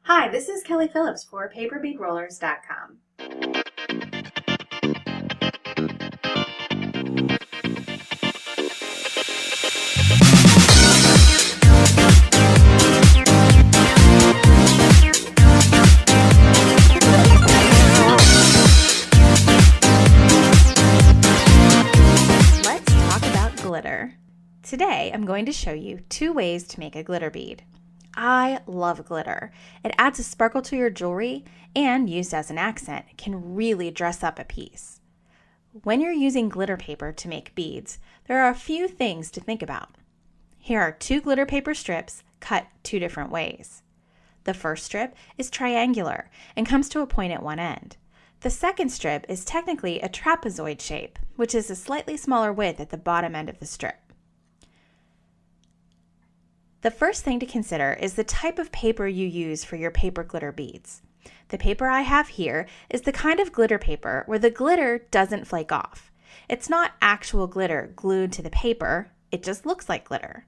Hi, this is Kelly Phillips for PaperBeadRollers.com. Let's talk about glitter. Today, I'm going to show you 2 ways to make a glitter bead. I love glitter. It adds a sparkle to your jewelry and, used as an accent, can really dress up a piece. When you're using glitter paper to make beads, there are a few things to think about. Here are 2 glitter paper strips cut 2 different ways. The first strip is triangular and comes to a point at one end. The second strip is technically a trapezoid shape, which is a slightly smaller width at the bottom end of the strip. The first thing to consider is the type of paper you use for your paper glitter beads. The paper I have here is the kind of glitter paper where the glitter doesn't flake off. It's not actual glitter glued to the paper, it just looks like glitter.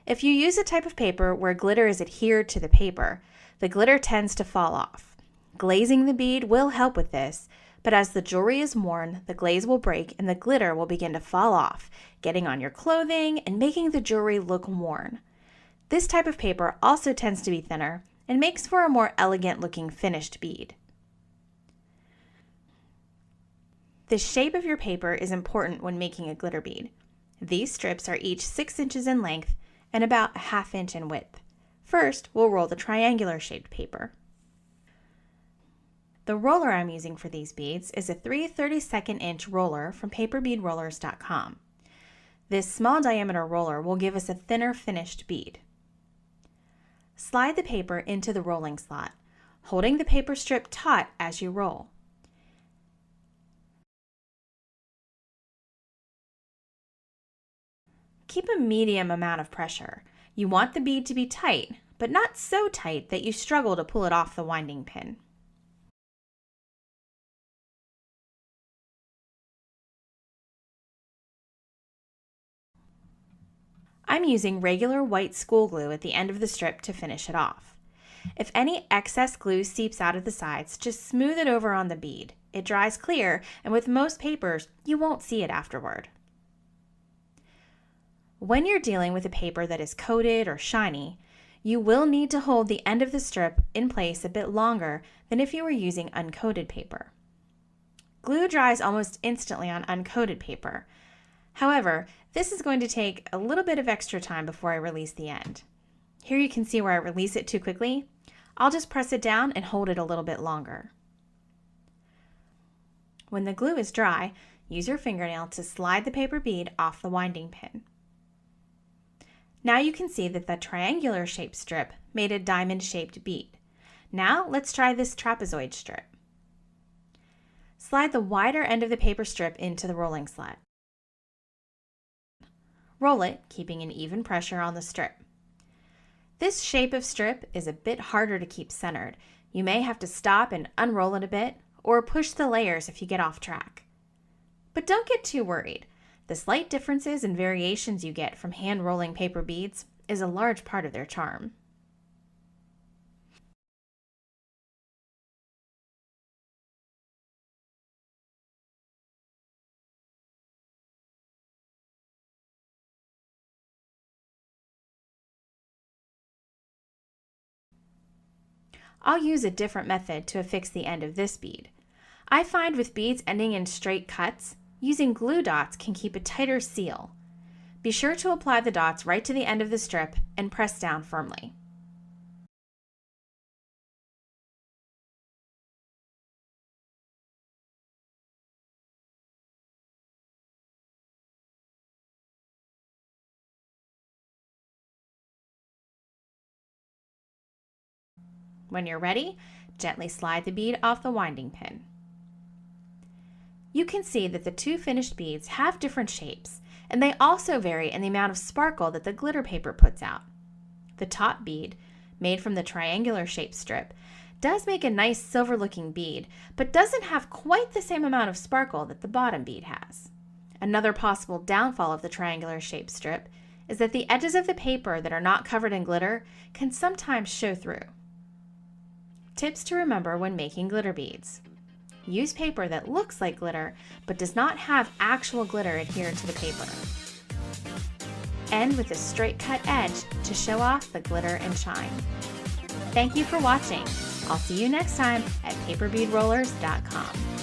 If you use a type of paper where glitter is adhered to the paper, the glitter tends to fall off. Glazing the bead will help with this, but as the jewelry is worn, the glaze will break and the glitter will begin to fall off, getting on your clothing and making the jewelry look worn. This type of paper also tends to be thinner and makes for a more elegant looking finished bead. The shape of your paper is important when making a glitter bead. These strips are each 6 inches in length and about a ½ inch in width. First, we'll roll the triangular shaped paper. The roller I'm using for these beads is a 3/32 inch roller from PaperBeadRollers.com. This small diameter roller will give us a thinner finished bead. Slide the paper into the rolling slot, holding the paper strip taut as you roll. Keep a medium amount of pressure. You want the bead to be tight, but not so tight that you struggle to pull it off the winding pin. I'm using regular white school glue at the end of the strip to finish it off. If any excess glue seeps out of the sides, just smooth it over on the bead. It dries clear, and with most papers, you won't see it afterward. When you're dealing with a paper that is coated or shiny, you will need to hold the end of the strip in place a bit longer than if you were using uncoated paper. Glue dries almost instantly on uncoated paper. However, this is going to take a little bit of extra time before I release the end. Here you can see where I release it too quickly. I'll just press it down and hold it a little bit longer. When the glue is dry, use your fingernail to slide the paper bead off the winding pin. Now you can see that the triangular shaped strip made a diamond shaped bead. Now let's try this trapezoid strip. Slide the wider end of the paper strip into the rolling slot. Roll it, keeping an even pressure on the strip. This shape of strip is a bit harder to keep centered. You may have to stop and unroll it a bit, or push the layers if you get off track. But don't get too worried. The slight differences and variations you get from hand rolling paper beads is a large part of their charm. I'll use a different method to affix the end of this bead. I find with beads ending in straight cuts, using glue dots can keep a tighter seal. Be sure to apply the dots right to the end of the strip and press down firmly. When you're ready, gently slide the bead off the winding pin. You can see that the 2 finished beads have different shapes, and they also vary in the amount of sparkle that the glitter paper puts out. The top bead, made from the triangular shaped strip, does make a nice silver looking bead, but doesn't have quite the same amount of sparkle that the bottom bead has. Another possible downfall of the triangular shaped strip is that the edges of the paper that are not covered in glitter can sometimes show through. Tips to remember when making glitter beads. Use paper that looks like glitter but does not have actual glitter adhered to the paper. End with a straight cut edge to show off the glitter and shine. Thank you for watching. I'll see you next time at paperbeadrollers.com.